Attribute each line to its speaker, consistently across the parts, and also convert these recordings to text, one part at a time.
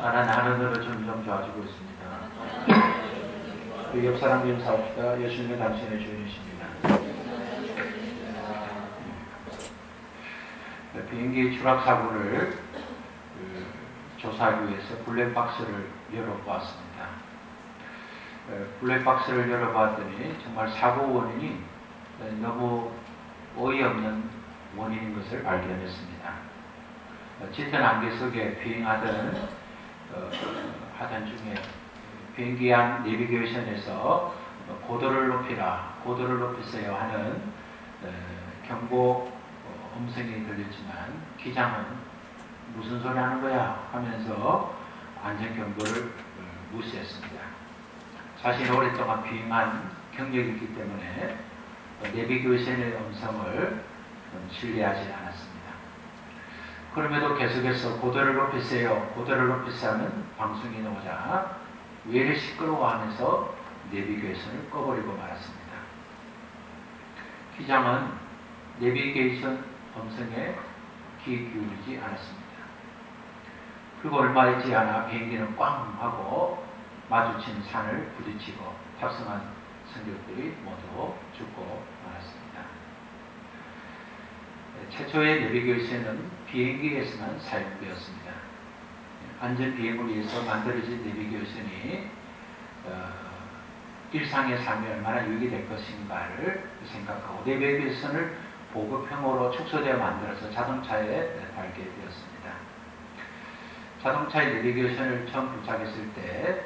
Speaker 1: 나라는 하늘으로 점점 좋아지고 있습니다. 옆 사람 인사합시다. 예수님은 당신의 주인이십니다. 비행기 추락 사고를 조사하기 위해서 블랙박스를 열어보았습니다. 블랙박스를 열어봤더니 정말 사고 원인이 너무 어이없는 원인인 것을 발견했습니다. 짙은 안개 속에 비행하던 중에 비행기 안 내비게이션에서 고도를 높이라, 고도를 높이세요 하는 경고 음성이 들렸지만 기장은 무슨 소리 하는 거야 하면서 안전경보를 무시했습니다. 자신이 오랫동안 비행한 경력이 있기 때문에 내비게이션의 음성을 신뢰하지 않았습니다. 그럼에도 계속해서 고도를 높이세요, 고도를 높이세요 하는 방송이 나오자 왜 이리 시끄러워하면서 내비게이션을 꺼버리고 말았습니다. 기장은 내비게이션 음성에 귀 기울이지 않았습니다. 그리고 얼마 있지 않아 비행기는 꽝 하고 마주친 산을 부딪히고 탑승한 승객들이 모두 죽고 말았습니다. 최초의 내비게이션은 비행기에서만 사용되었습니다. 안전 비행을 위해서 만들어진 내비게이션이 일상의 삶에 얼마나 유익이 될 것인가를 생각하고 내비게이션을 보급형으로 축소되어 만들어서 자동차에 달게 되었습니다. 자동차의 내비게이션을 처음 부착했을 때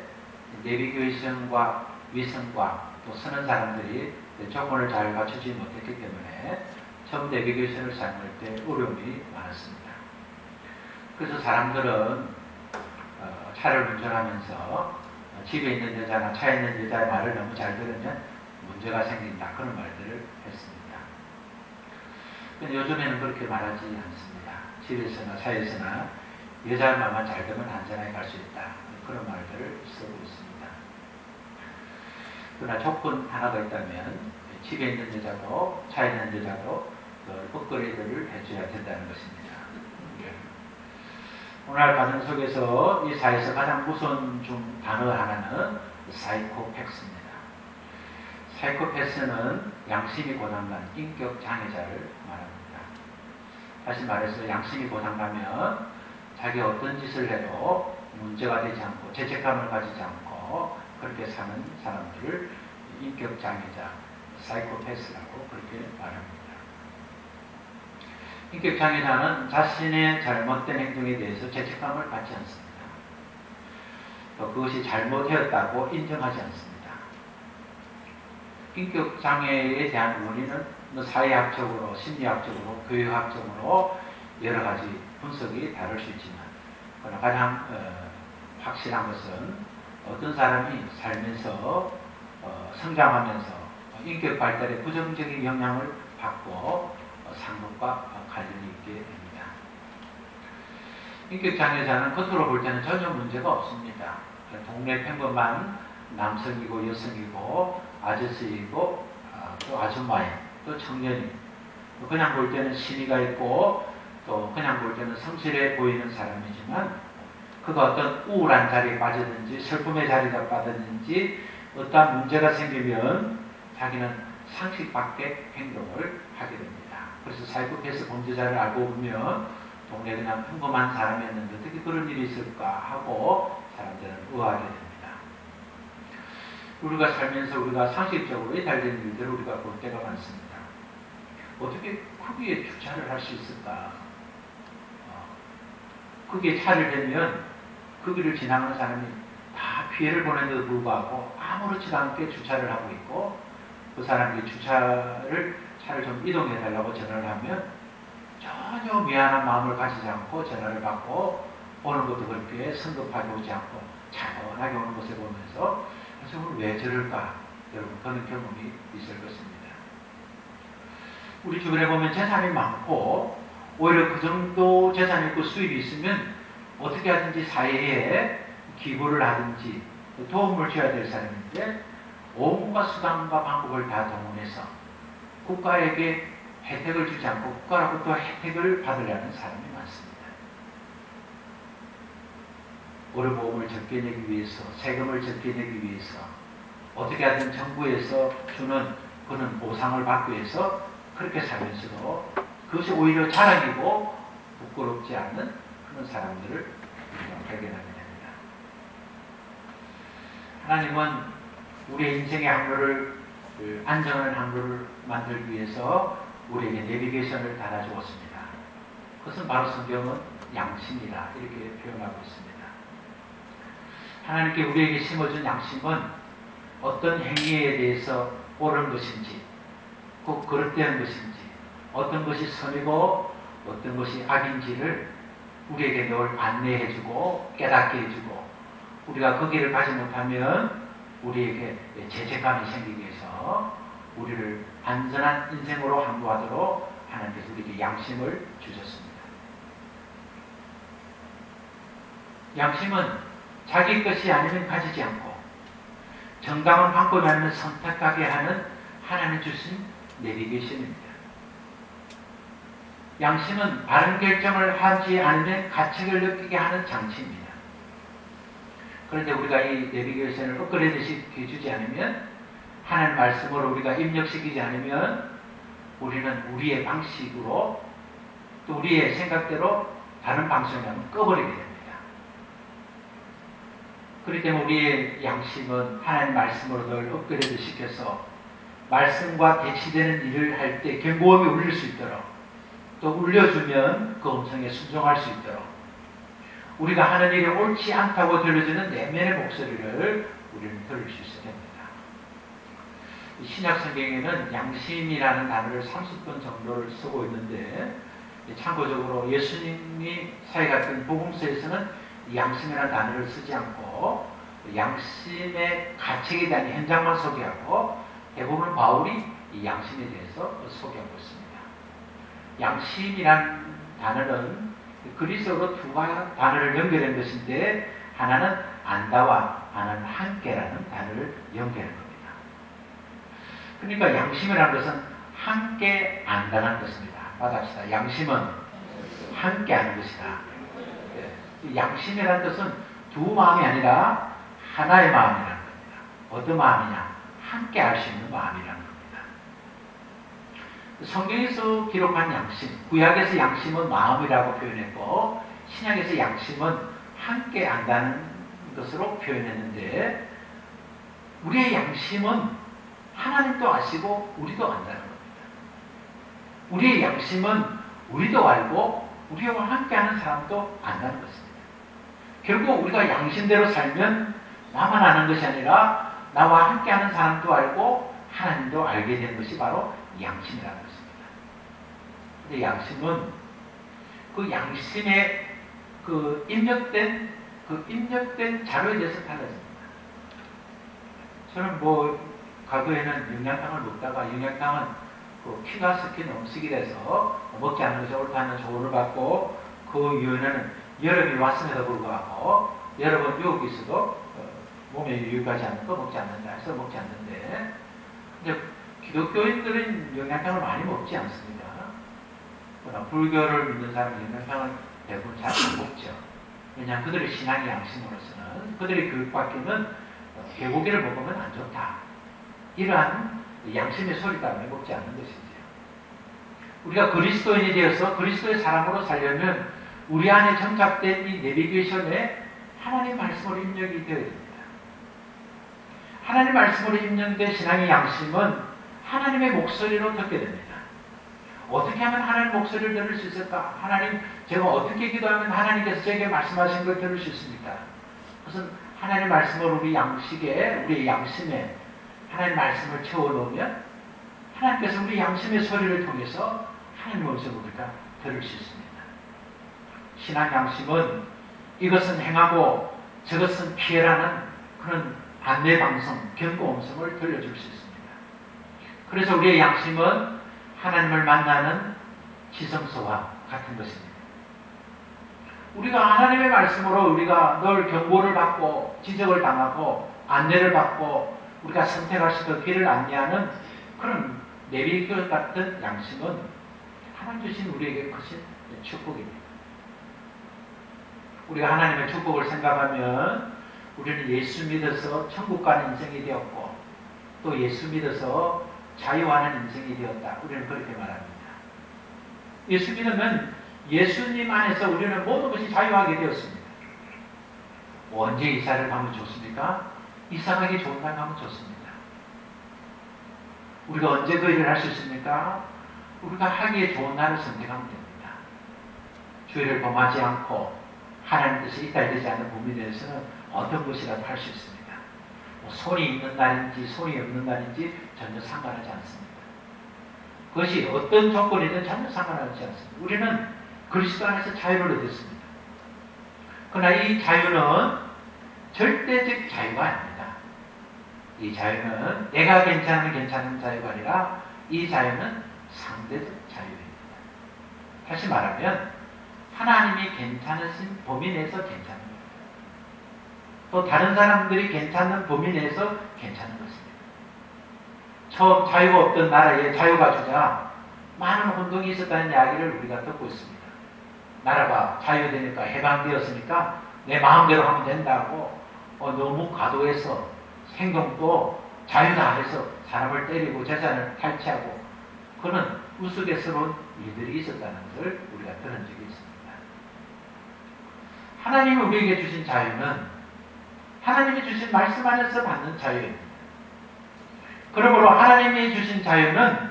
Speaker 1: 내비게이션과 위성과 또 쓰는 사람들이 조건을 잘 갖추지 못했기 때문에 처음 내비게이션을 사용할 때 어려움이 많았습니다. 그래서 사람들은 차를 운전하면서 집에 있는 여자나 차에 있는 여자의 말을 너무 잘 들으면 문제가 생긴다, 그런 말들을 했습니다. 근데 요즘에는 그렇게 말하지 않습니다. 집에서나 차에서나 여자의 말만 잘 들으면 안전하게 갈 수 있다, 그런 말들을 쓰고 있습니다. 그러나 조건 하나가 있다면 집에 있는 여자도 차에 있는 여자도 업그레이드를 해줘야 된다는 것입니다. 오늘 과정 속에서 이 사회에서 가장 무서운 단어 하나는 사이코패스입니다. 사이코패스는 양심이 고장난 인격 장애자를 말합니다. 다시 말해서 양심이 고장나면 자기가 어떤 짓을 해도 문제가 되지 않고 죄책감을 가지지 않고 그렇게 사는 사람들을 인격 장애자, 사이코패스라고 그렇게 말합니다. 인격 장애자는 자신의 잘못된 행동에 대해서 죄책감을 갖지 않습니다. 또 그것이 잘못되었다고 인정하지 않습니다. 인격 장애에 대한 원인은 사회학적으로, 심리학적으로, 교육학적으로 여러 가지 분석이 다를 수 있지만 그러나 가장 확실한 것은 어떤 사람이 살면서 성장하면서 인격 발달에 부정적인 영향을 받고 상급과 관련이 있게 됩니다. 인격 장애자는 겉으로 볼 때는 전혀 문제가 없습니다. 동네 평범한 남성이고 여성이고 아저씨이고 또 아줌마이 또 청년이 그냥 볼 때는 신의가 있고 또 그냥 볼 때는 성실해 보이는 사람이지만 그가 어떤 우울한 자리에 빠졌는지 슬픔의 자리에 빠졌는지 어떤 문제가 생기면 자기는 상식 밖의 행동을 하게 됩니다. 그래서 사이코패스 범죄자를 알고 보면 동네 그냥 평범한 사람이었는데 어떻게 그런 일이 있을까 하고 사람들은 의아하게 됩니다. 우리가 살면서 우리가 상식적으로 이탈되는 일들을 우리가 볼 때가 많습니다. 어떻게 거기에 주차를 할 수 있을까? 거기에 차를 대면 그 길을 지나가는 사람이 다 피해를 보내는데도 불구하고 아무렇지도 않게 주차를 하고 있고 그 사람이 차를 좀 이동해 달라고 전화를 하면 전혀 미안한 마음을 가지지 않고 전화를 받고 오는 것도 그렇게 성급하게 오지 않고 차분하게 오는 것을 보면서 오늘 왜 저럴까? 여러분 그런 경험이 있을 것입니다. 우리 주변에 보면 재산이 많고 오히려 그 정도 재산이 있고 수입이 있으면 어떻게 하든지 사회에 기부를 하든지 도움을 줘야 될 사람인데 온갖 수단과 방법을 다 동원해서 국가에게 혜택을 주지 않고 국가로부터 혜택을 받으려는 사람이 많습니다. 의료보험을 적게 내기 위해서, 세금을 적게 내기 위해서, 어떻게 하든 정부에서 주는 그런 보상을 받기 위해서 그렇게 살면서도 그것이 오히려 자랑이고 부끄럽지 않는 그런 사람들을 우리가 발견하게 됩니다. 하나님은 우리의 인생의 항로를, 안전한 항로를 만들기 위해서 우리에게 내비게이션을 달아주었습니다. 그것은 바로 성경은 양심이다, 이렇게 표현하고 있습니다. 하나님께 우리에게 심어준 양심은 어떤 행위에 대해서 옳은 것인지, 꼭 그릇되는 것인지, 어떤 것이 선이고 어떤 것이 악인지를 우리에게 늘 안내해주고 깨닫게 해주고, 우리가 그 길을 가지 못하면 우리에게 죄책감이 생기기 위해서 우리를 안전한 인생으로 항구하도록 하나님께서 우리에게 양심을 주셨습니다. 양심은 자기 것이 아니면 가지지 않고 정당한 방법이 아니면 선택하게 하는 하나님 주신 내비게이션입니다. 양심은 바른 결정을 하지 않으면 가책을 느끼게 하는 장치입니다. 그런데 우리가 이 내비게이션을 업그레이드 시켜주지 않으면, 하나님 말씀으로 우리가 입력시키지 않으면 우리는 우리의 방식으로 또 우리의 생각대로 다른 방식을 하면 꺼버리게 됩니다. 그렇기 때문에 우리의 양심은 하나님 말씀으로 늘 업그레이드 시켜서 말씀과 대치되는 일을 할 때 경고음이 울릴 수 있도록, 또 울려주면 그 음성에 순종할 수 있도록, 우리가 하는 일이 옳지 않다고 들려주는 내면의 목소리를 우리는 들을 수 있어야 됩니다. 신약 성경에는 양심이라는 단어를 30번 정도를 쓰고 있는데, 참고적으로 예수님이 사역했던 복음서에서는 양심이라는 단어를 쓰지 않고 양심의 가책에 대한 현장만 소개하고, 대부분 바울이 이 양심에 대해서 소개하고 있습니다. 양심이란 단어는 그리스어로 두 단어를 연결한 것인데, 하나는 안다와 하나는 함께라는 단어를 연결한 겁니다. 그러니까 양심이라는 것은 함께 안다는 것입니다. 맞합시다. 양심은 함께 하는 것이다. 양심이라는 것은 두 마음이 아니라 하나의 마음이라는 겁니다. 어떤 마음이냐? 함께 할 수 있는 마음이라는 겁니다. 성경에서 기록한 양심, 구약에서 양심은 마음이라고 표현했고, 신약에서 양심은 함께 안다는 것으로 표현했는데, 우리의 양심은 하나님도 아시고 우리도 안다는 겁니다. 우리의 양심은 우리도 알고 우리와 함께하는 사람도 안다는 것입니다. 결국 우리가 양심대로 살면 나만 아는 것이 아니라 나와 함께하는 사람도 알고 하나님도 알게 되는 것이 바로 양심이라는 것입니다. 근데 양심은 그 양심에 입력된 자료에 대해서 달라집니다. 저는 과거에는 영양탕을 먹다가, 영양탕은 키가 스키 넘치게 돼서 먹지 않는 것이 옳다는 조언을 받고, 그 이유는 여름이 왔음에도 불구하고 여러 번 유혹이 있어도 몸에 유익하지 않는 거 먹지 않는다 해서 먹지 않는데, 근데 기독교인들은 영양탕을 많이 먹지 않습니다. 그러나 불교를 믿는 사람은 영양탕을 대부분 잘 안 먹죠. 왜냐하면 그들의 신앙의 양심으로서는, 그들의 교육받기는 개고기를 먹으면 안 좋다, 이러한 양심의 소리 때문에 먹지 않는 것이지요. 우리가 그리스도인이 되어서 그리스도의 사람으로 살려면 우리 안에 정착된 이 내비게이션에 하나님 말씀으로 입력이 되어야 됩니다. 하나님 말씀으로 입력된 신앙의 양심은 하나님의 목소리로 듣게 됩니다. 어떻게 하면 하나님 목소리를 들을 수 있을까? 하나님, 제가 어떻게 기도하면 하나님께서 제게 말씀하신 걸 들을 수 있습니까? 그것은 하나님 말씀으로 우리 양심에 하나님 말씀을 채워놓으면 하나님께서 우리 양심의 소리를 통해서 하나님의 음성을 우리가 들을 수 있습니다. 신앙 양심은 이것은 행하고 저것은 피해라는 그런 안내방송, 경고 음성을 들려줄 수 있습니다. 그래서 우리의 양심은 하나님을 만나는 지성소와 같은 것입니다. 우리가 하나님의 말씀으로 우리가 늘 경고를 받고 지적을 당하고 안내를 받고 우리가 선택할 수 있도록 길을 안내하는 그런 내비게이션 같은 양심은 하나님 주신 우리에게 크신 축복입니다. 우리가 하나님의 축복을 생각하면 우리는 예수 믿어서 천국 가는 인생이 되었고 또 예수 믿어서 자유하는 인생이 되었다. 우리는 그렇게 말합니다. 예수 믿으면 예수님 안에서 우리는 모든 것이 자유하게 되었습니다. 언제 이사를 가면 좋습니까? 이사 가기 좋은 날 가면 좋습니다. 우리가 언제 그 일을 할 수 있습니까? 우리가 하기에 좋은 날을 선택하면 됩니다. 주의를 범하지 않고 하나님 뜻이 이탈되지 않는 범위에 대해서는 어떤 것이라도 할 수 있습니다. 뭐 손이 있는 날인지 손이 없는 날인지 전혀 상관하지 않습니다. 그것이 어떤 조건이든 전혀 상관하지 않습니다. 우리는 그리스도 안에서 자유를 얻었습니다. 그러나 이 자유는 절대적 자유가 아닙니다. 이 자유는 내가 괜찮은 자유가 아니라 이 자유는 상대적 자유입니다. 다시 말하면 하나님이 괜찮으신 범위 내에서 괜찮은 겁니다. 또 다른 사람들이 괜찮은 범위 내에서 괜찮은 것입니다. 처음 자유가 없던 나라에 자유가 주자 많은 혼동이 있었다는 이야기를 우리가 듣고 있습니다. 나라가 자유되니까 해방되었으니까 내 마음대로 하면 된다고 너무 과도해서 행동도 자유다 해서 사람을 때리고 재산을 탈취하고 그런 우스갯스러운 일들이 있었다는 것을 우리가 들은 적이 있습니다. 하나님이 우리에게 주신 자유는 하나님이 주신 말씀 안에서 받는 자유입니다. 그러므로 하나님이 주신 자유는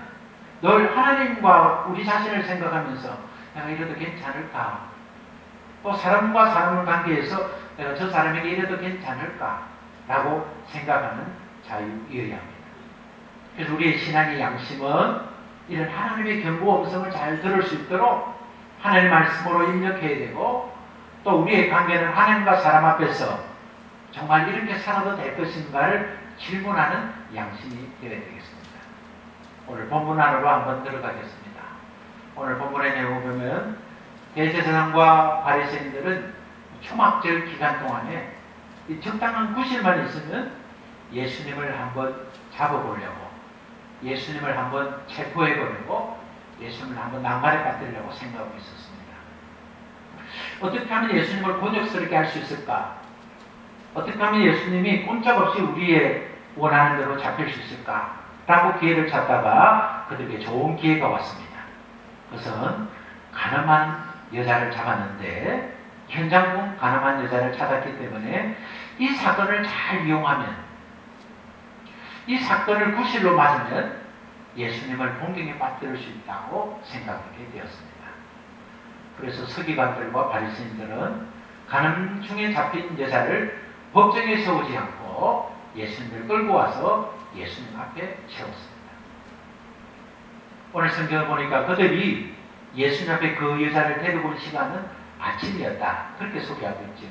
Speaker 1: 늘 하나님과 우리 자신을 생각하면서 내가 이래도 괜찮을까? 또 사람과 사람의 관계에서 내가 저 사람에게 이래도 괜찮을까? 라고 생각하는 자유이어야 합니다. 그래서 우리의 신앙의 양심은 이런 하나님의 경고 음성을 잘 들을 수 있도록 하나님의 말씀으로 입력해야 되고 또 우리의 관계는 하나님과 사람 앞에서 정말 이렇게 살아도 될 것인가를 질문하는 양심이 되어야 되겠습니다. 오늘 본문 안으로 한번 들어가겠습니다. 오늘 본문의 내용을 보면 대제사장과 바리새인들은 초막절 기간 동안에 이 적당한 구실만 있으면 예수님을 한번 잡아보려고 예수님을 한번 체포해보려고 예수님을 한번 난간에 빠뜨리려고 생각하고 있었습니다. 어떻게 하면 예수님을 곤욕스럽게 할 수 있을까? 어떻게 하면 예수님이 꼼짝없이 우리의 원하는 대로 잡힐 수 있을까? 라고 기회를 찾다가 그들에게 좋은 기회가 왔습니다. 그것은 가늠한 여자를 잡았는데 현장중 가늠한 여자를 찾았기 때문에 이 사건을 잘 이용하면 이 사건을 구실로 맞으면 예수님을 공경에 빠뜨릴 수 있다고 생각하게 되었습니다. 그래서 서기관들과 바리새인들은 가늠 중에 잡힌 여자를 법정에 세우지 않고 예수님을 끌고 와서 예수님 앞에 세웠습니다. 오늘 성경을 보니까 그들이 예수님 앞에 그 여자를 데리고 온 시간은 아침이었다. 그렇게 소개하고 있죠.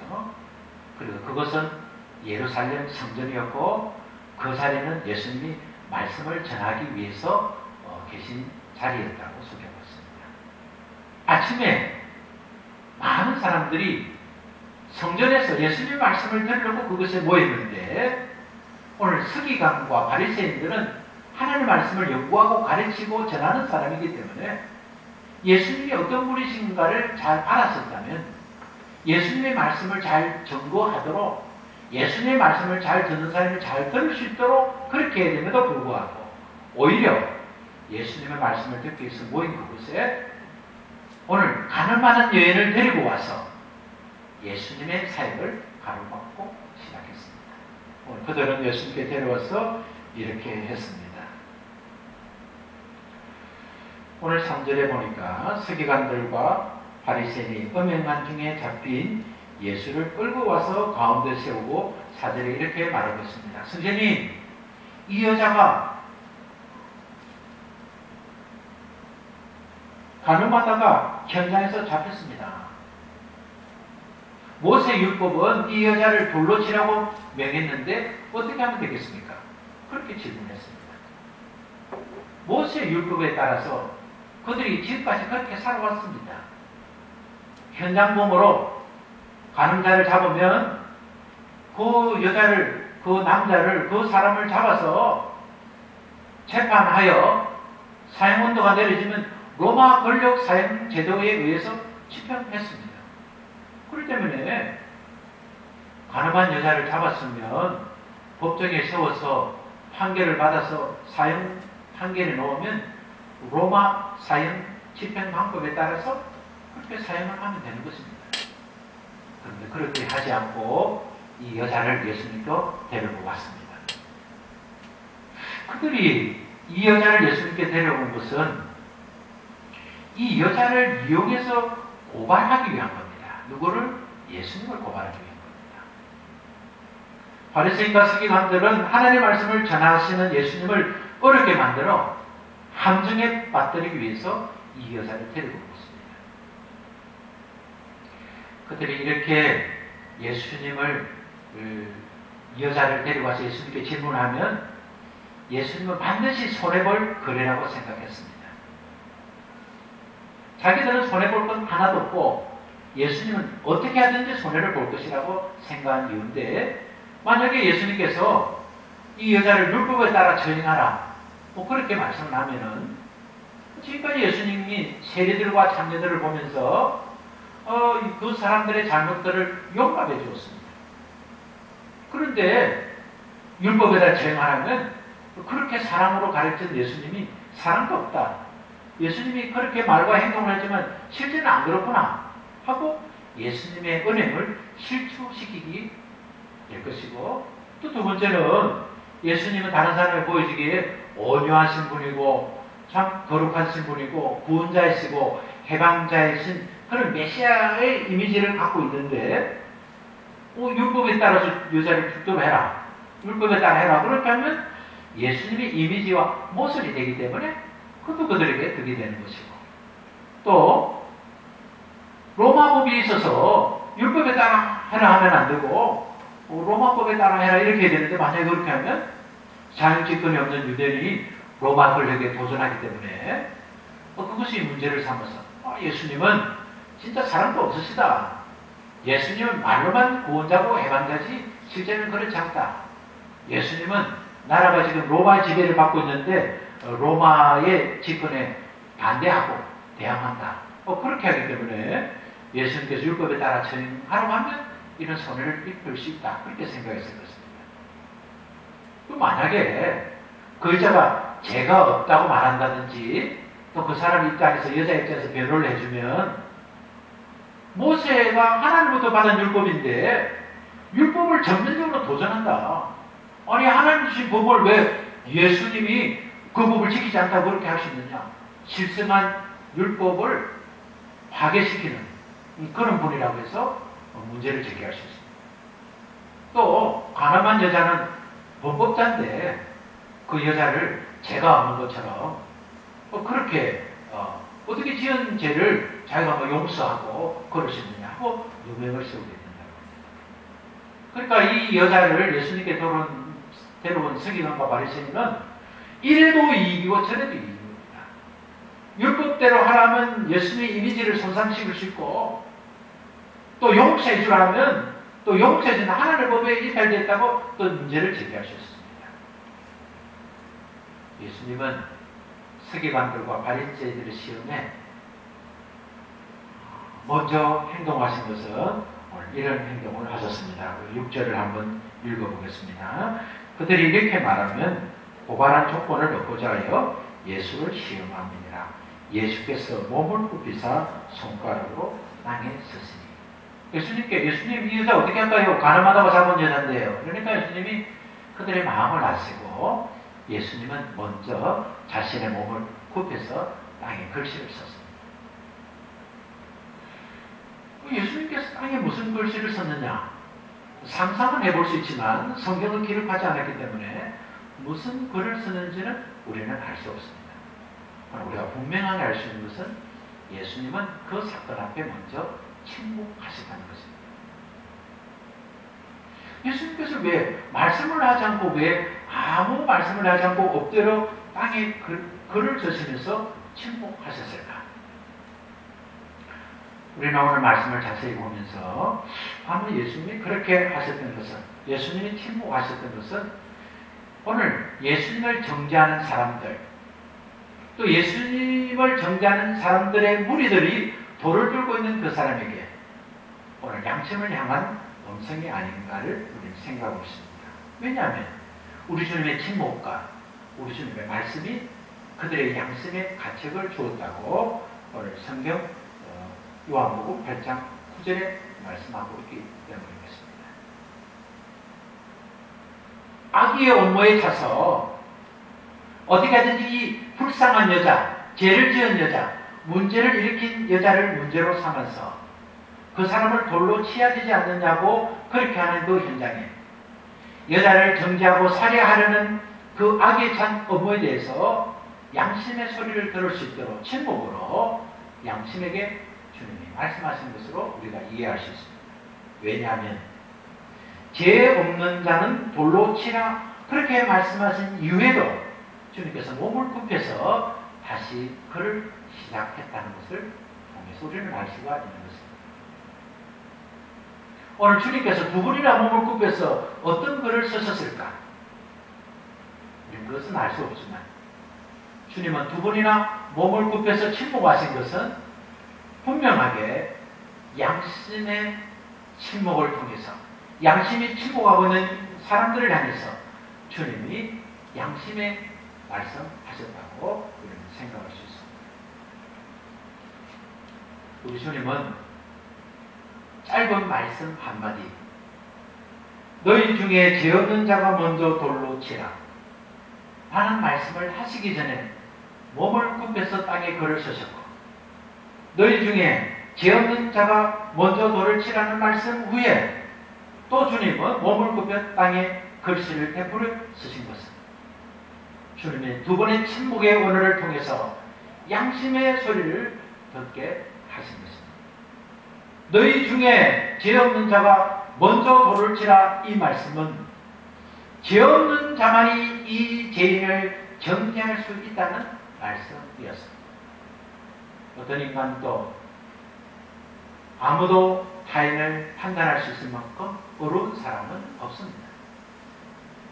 Speaker 1: 그리고 그것은 예루살렘 성전이었고 그 자리는 예수님이 말씀을 전하기 위해서 계신 자리였다고 소개하고 있습니다. 아침에 많은 사람들이 성전에서 예수님의 말씀을 들으려고 그것에 모였는데 오늘 서기관과 바리새인들은 하나님의 말씀을 연구하고 가르치고 전하는 사람이기 때문에 예수님이 어떤 분이신가를 잘 알았었다면 예수님의 말씀을 잘 전거하도록 예수님의 말씀을 잘 듣는 사람이 잘 들을 수 있도록 그렇게 해야 됨에도 불구하고 오히려 예수님의 말씀을 듣기 위해서 모인 그곳에 오늘 가늠하는 여인을 데리고 와서 예수님의 사역을 가로막고 시작했습니다. 오늘 그들은 예수님께 데려와서 이렇게 했습니다. 오늘 3절에 보니까 서기관들과 바리새인이 음행한 중에 잡힌 예수를 끌고 와서 가운데 세우고 4절에 이렇게 말하고 있습니다. 선생님, 이 여자가 가늠하다가 현장에서 잡혔습니다. 모세 율법은 이 여자를 돌로 치라고 명했는데 어떻게 하면 되겠습니까? 그렇게 질문했습니다. 모세 율법에 따라서 그들이 지금까지 그렇게 살아왔습니다. 현장범으로 가늠자를 잡으면 그 여자를, 그 남자를, 그 사람을 잡아서 재판하여 사형언도가 내려지면 로마 권력 사형 제도에 의해서 집행했습니다. 그렇기 때문에 가늠한 여자를 잡았으면 법정에 세워서 판결을 받아서 사형 판결에 놓으면 로마 사형 집행방법에 따라서 그렇게 사형을 하면 되는 것입니다. 그런데 그렇게 하지 않고 이 여자를 예수님께 데리고 왔습니다. 그들이 이 여자를 예수님께 데려온 것은 이 여자를 이용해서 고발하기 위한 겁니다. 누구를? 예수님을 고발하기 위한 겁니다. 바리새인과 서기관들은 하나님의 말씀을 전하시는 예수님을 어렵게 만들어 함정에 빠뜨리기 위해서 이 여자를 데리고 온 것입니다. 그들이 이렇게 예수님을 이 여자를 데리고 와서 예수님께 질문하면 예수님은 반드시 손해볼 거래라고 생각했습니다. 자기들은 손해볼 건 하나도 없고 예수님은 어떻게 하든지 손해를 볼 것이라고 생각한 이유인데, 만약에 예수님께서 이 여자를 율법에 따라 처형하라 뭐 그렇게 말씀을 하면은, 지금까지 예수님이 세리들과 창녀들을 보면서 그 사람들의 잘못들을 용납해 주었습니다. 그런데 율법에 따라 처형하라면 그렇게 사랑으로 가르친 예수님이 사랑도 없다, 예수님이 그렇게 말과 행동을 하지만 실제는 안 그렇구나 하고 예수님의 은행을 실추시키기 될 것이고, 또 두 번째는 예수님은 다른 사람에 보여주기에 온유하신 분이고 참 거룩한 신분이고 구원자이시고 해방자이신 그런 메시아의 이미지를 갖고 있는데, 율법에 따라서 여자를 죽도록 해라, 율법에 따라 해라, 그렇게 하면 예수님의 이미지와 모습이 되기 때문에 그것도 그들에게 득이 되는 것이고, 또 로마법이 있어서 율법에 따라 해라 하면 안 되고 로마법에 따라 해라 이렇게 해야 되는데, 만약에 그렇게 하면 자유집권이 없는 유대인이 로마 권력에 도전하기 때문에 그것이 문제를 삼아서 예수님은 진짜 사랑도 없으시다, 예수님은 말로만 구원자고 해방자지 실제는 그렇지 않다, 예수님은 나라가 지금 로마 지배를 받고 있는데 로마의 집권에 반대하고 대항한다, 그렇게 하기 때문에 예수님께서 율법에 따라 처형하라고 하면 이런 손해를 입을 수 있다, 그렇게 생각했을 것입니다. 또 만약에 그 여자가 죄가 없다고 말한다든지 또 그 사람 입장에서 여자 입장에서 변호를 해주면, 모세가 하나님부터 받은 율법인데 율법을 전면적으로 도전한다, 아니 하나님 주신 법을 왜 예수님이 그 법을 지키지 않다고 그렇게 할 수 있느냐, 실생한 율법을 파괴시키는 그런 분이라고 해서 문제를 제기할 수 있습니다. 또 가늠한 여자는 범법자인데 그 여자를 죄가 없는 것처럼 그렇게 어떻게 지은 죄를 자기가 용서하고 그럴 수 있느냐 하고 누명을 세우게 된다고 합니다. 그러니까 이 여자를 예수님께 데려온 서기관과 바리새인은 이래도 이익이고 저래도 이익입니다. 율법대로 하라면 예수님의 이미지를 손상시킬 수 있고, 또 용서해 주라면 또 용서해 주는 하나님의 법에 이탈됐다고 또 문제를 제기할 수 있습니다. 예수님은 서기관들과 바리새인들의 시험에 먼저 행동하신 것은 오늘 이런 행동을 하셨습니다. 6절을 한번 읽어보겠습니다. 그들이 이렇게 말하면 고발한 조건을 얻고자 하여 예수를 시험합니다. 예수께서 몸을 굽히사 손가락으로 땅에 서시니. 예수님 이 여자 어떻게 할까요? 가늠하다고 잡은 여자인데요. 그러니까 예수님이 그들의 마음을 아시고 예수님은 먼저 자신의 몸을 굽혀서 땅에 글씨를 썼습니다. 예수님께서 땅에 무슨 글씨를 썼느냐? 상상은 해볼 수 있지만 성경은 기록하지 않았기 때문에 무슨 글을 쓰는지는 우리는 알 수 없습니다. 우리가 분명하게 알 수 있는 것은 예수님은 그 사건 앞에 먼저 침묵하셨다는 것입니다. 예수님께서 왜 말씀을 하지 않고, 왜 아무 말씀을 하지 않고 엎드려 땅에 글을 쓰시면서 침묵하셨을까? 우리는 오늘 말씀을 자세히 보면서 아마 예수님이 그렇게 하셨던 것은, 예수님이 침묵하셨던 것은 오늘 예수님을 정죄하는 사람들, 또 예수님을 정죄하는 사람들의 무리들이 돌을 들고 있는 그 사람에게 오늘 양심을 향한 음성이 아닌가를 우리는 생각하고 있습니다. 왜냐하면 우리 주님의 침묵과 우리 주님의 말씀이 그들의 양심의 가책을 주었다고 오늘 성경 요한복음 8장 9절에 말씀하고 있기 때문이겠습니다. 악의 업무에 차서 어디가든지 이 불쌍한 여자, 죄를 지은 여자, 문제를 일으킨 여자를 문제로 삼아서 그 사람을 돌로 치야 되지 않느냐고 그렇게 하는 그 현장에 여자를 정죄하고 살해하려는 그 악에 찬 업무에 대해서 양심의 소리를 들을 수 있도록 침묵으로 양심에게 주님이 말씀하신 것으로 우리가 이해할 수 있습니다. 왜냐하면 죄 없는 자는 돌로 치라 그렇게 말씀하신 이후에도 주님께서 몸을 굽혀서 다시 그를 시작했다는 것을 통해서 우리는 알 수가 있는 것입니다. 오늘 주님께서 두 번이나 몸을 굽혀서 어떤 글을 쓰셨을까? 우리는 그것은 알 수 없지만 주님은 두 번이나 몸을 굽혀서 침묵하신 것은 분명하게 양심의 침묵을 통해서 양심이 침묵하고 있는 사람들을 향해서 주님이 양심의 말씀하셨다고 우리는 생각할 수 있습니다. 우리 주님은 짧은 말씀 한마디 너희 중에 죄 없는 자가 먼저 돌로 치라 라는 말씀을 하시기 전에 몸을 굽혀서 땅에 글을 쓰셨고 너희 중에 죄 없는 자가 먼저 돌을 치라는 말씀 후에 또 주님은 몸을 굽혀 땅에 글씨를 대포를 쓰신 것은 주님의 두 번의 침묵의 언어를 통해서 양심의 소리를 듣게 하신 것입니다. 너희 중에 죄 없는 자가 먼저 돌을 치라 이 말씀은 죄 없는 자만이 이 죄인을 정죄할 수 있다는 말씀이었습니다. 어떤 인간도 아무도 타인을 판단할 수 있을 만큼 어려운 사람은 없습니다.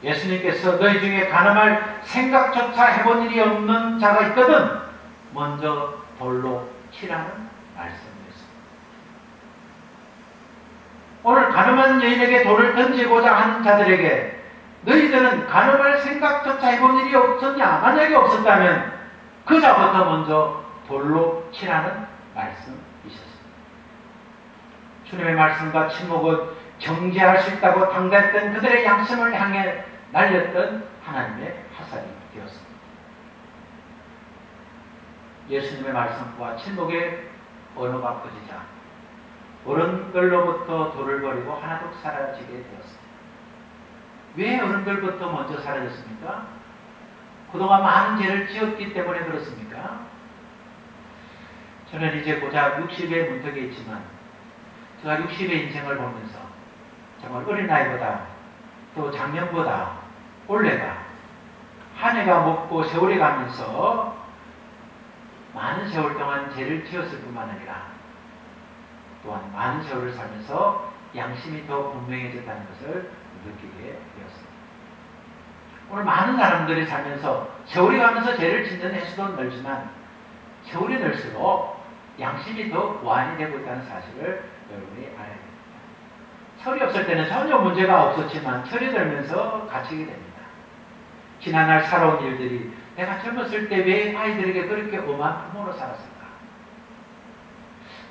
Speaker 1: 예수님께서 너희 중에 가늠할 생각조차 해본 일이 없는 자가 있거든 먼저 돌로 치라는 말씀이었습니다. 오늘 가늠한 여인에게 돌을 던지고자 하는 자들에게 너희들은 가늠할 생각조차 해본 일이 없었냐? 만약에 없었다면 그 자부터 먼저 돌로 치라는 말씀이셨습니다. 주님의 말씀과 침묵은 정죄할 수 있다고 당대했던 그들의 양심을 향해 날렸던 하나님의 화살이 되었습니다. 예수님의 말씀과 침묵의 언어가 꺼지자 어른들로부터 돌을 버리고 하나둘 사라지게 되었습니다. 왜 어른들부터 먼저 사라졌습니까? 그동안 많은 죄를 지었기 때문에 그렇습니까? 저는 이제 고작 60의 문턱에 있지만 제가 60의 인생을 보면서 정말 어린 나이보다 또 작년보다 올해가 한 해가 먹고 세월이 가면서 많은 세월 동안 죄를 지었을 뿐만 아니라 또한 많은 세월을 살면서 양심이 더 분명해졌다는 것을 느끼게 되었습니다. 오늘 많은 사람들이 살면서 세월이 가면서 죄를 짓는 횟수도 늘지만 세월이 늘수록 양심이 더 보완이 되고 있다는 사실을 여러분이 알아야 됩니다. 철이 없을 때는 전혀 문제가 없었지만 철이 들면서 갇히게 됩니다. 지난날 살아온 일들이 내가 젊었을 때 왜 아이들에게 그렇게 엄한 부모로 살았을까?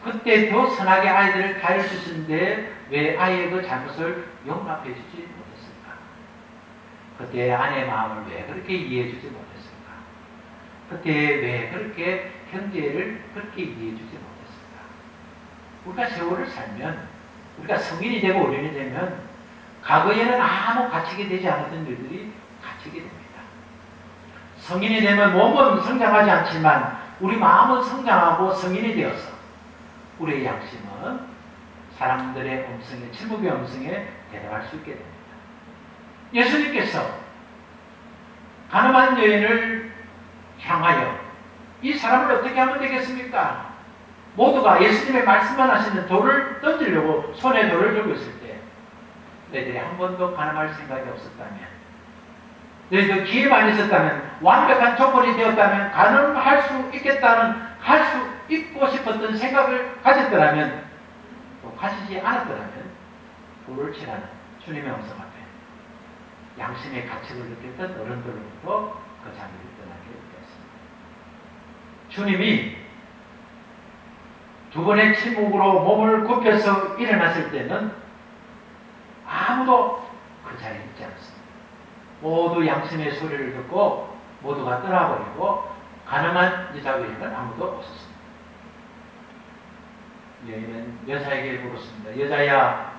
Speaker 1: 그때 더 선하게 아이들을 가르치시는데 왜 아이의 그 잘못을 용납해 주지 못했을까? 그때 아내의 마음을 왜 그렇게 이해해 주지 못했을까? 그때 왜 그렇게 형제를 그렇게 이해해 주지 못했을까? 우리가 세월을 살면 우리가 성인이 되고 어른이 되면 과거에는 아무 갇히게 되지 않았던 일들이 갇히게 됩니다. 성인이 되면 몸은 성장하지 않지만 우리 마음은 성장하고 성인이 되어서 우리의 양심은 사람들의 음성에, 침묵의 음성에 대답할 수 있게 됩니다. 예수님께서 가늠한 여인을 향하여 이 사람을 어떻게 하면 되겠습니까? 모두가 예수님의 말씀만 하시는 돌을 던지려고 손에 돌을 들고 있을 때 너희들이 한 번도 가늠할 생각이 없었다면 너희들 기회만 있었다면 완벽한 조건이 되었다면 가늠할 수 있겠다는 할 수 있고 싶었던 생각을 가졌더라면 또 가시지 않았더라면 불을 칠하는 주님의 음성 앞에 양심의 가책을 느꼈던 어른들로부터 그 자리를 떠나게 되었습니다. 주님이 두 번의 침묵으로 몸을 굽혀서 일어났을 때는 아무도 그 자리에 있지 않았습니다. 모두 양심의 소리를 듣고 모두가 떠나버리고 가늠한 여자 외에는 아무도 없었습니다. 여인은 여자에게 물었습니다. 여자야,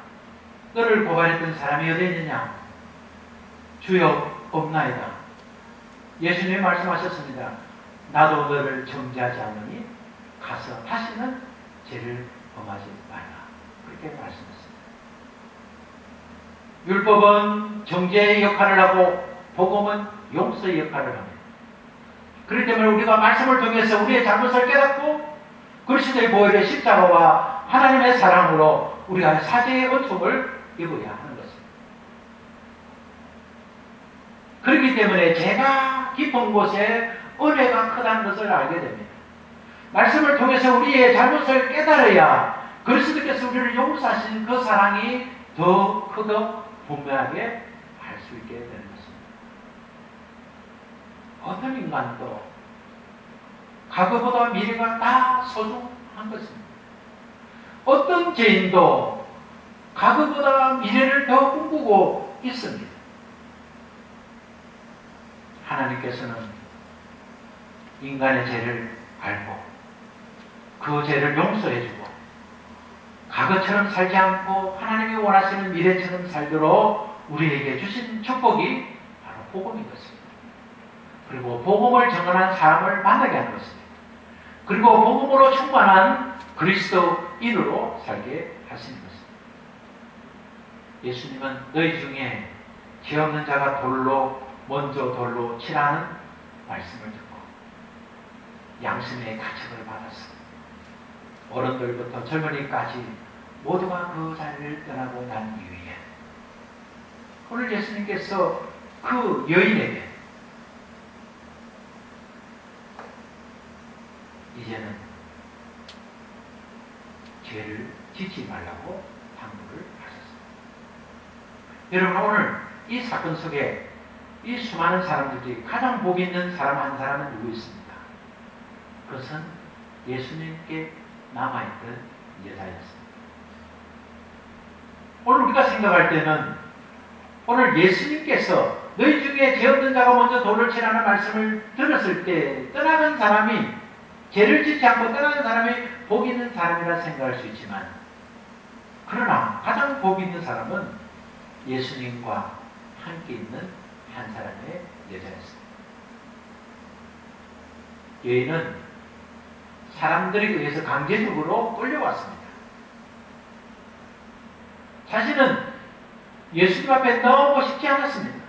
Speaker 1: 너를 고발했던 사람이 어디 있느냐? 주여, 없나이다. 예수님이 말씀하셨습니다. 나도 너를 정죄하지 않으니 가서 다시는 죄를 범하지 말라. 그렇게 말씀했습니다. 율법은 정죄의 역할을 하고 복음은 용서의 역할을 합니다. 그렇기 때문에 우리가 말씀을 통해서 우리의 잘못을 깨닫고 그리스도의 보혈의 십자가와 하나님의 사랑으로 우리가 사죄의 은총을 입어야 하는 것입니다. 그렇기 때문에 죄가 깊은 곳에 은혜가 크다는 것을 알게 됩니다. 말씀을 통해서 우리의 잘못을 깨달아야 그리스도께서 우리를 용서하신 그 사랑이 더 크고 분명하게 알 수 있게 되는 것입니다. 어떤 인간도 과거보다 미래가 다 소중한 것입니다. 어떤 죄인도 과거보다 미래를 더 꿈꾸고 있습니다. 하나님께서는 인간의 죄를 알고 그 죄를 용서해주고 과거처럼 살지 않고 하나님이 원하시는 미래처럼 살도록 우리에게 주신 축복이 바로 복음인 것입니다. 그리고 복음을 정언한 사람을 만나게 하는 것입니다. 그리고 복음으로 충만한 그리스도인으로 살게 하시는 것입니다. 예수님은 너희 중에 죄 없는 자가 먼저 돌로 치라는 말씀을 듣고 양심의 가책을 받았습니다. 어른들부터 젊은이까지 모두가 그 자리를 떠나고 난 이후에 오늘 예수님께서 그 여인에게 이제는 죄를 짓지 말라고 당부를 하셨습니다. 여러분, 오늘 이 사건 속에 이 수많은 사람들 중에 가장 복 있는 사람 한 사람은 누구 있습니까? 그것은 예수님께 남아있던 여자였습니다. 오늘 우리가 생각할 때는 오늘 예수님께서 너희 중에 죄 없는 자가 먼저 돌을 치라는 말씀을 들었을 때 떠나는 사람이 죄를 짓지 않고 떠나는 사람이 복 있는 사람이라 생각할 수 있지만 그러나 가장 복 있는 사람은 예수님과 함께 있는 한 사람의 여자였습니다. 여인은 사람들에 의해서 강제적으로 끌려왔습니다. 자신은 예수님 앞에 나오고 싶지 않았습니다.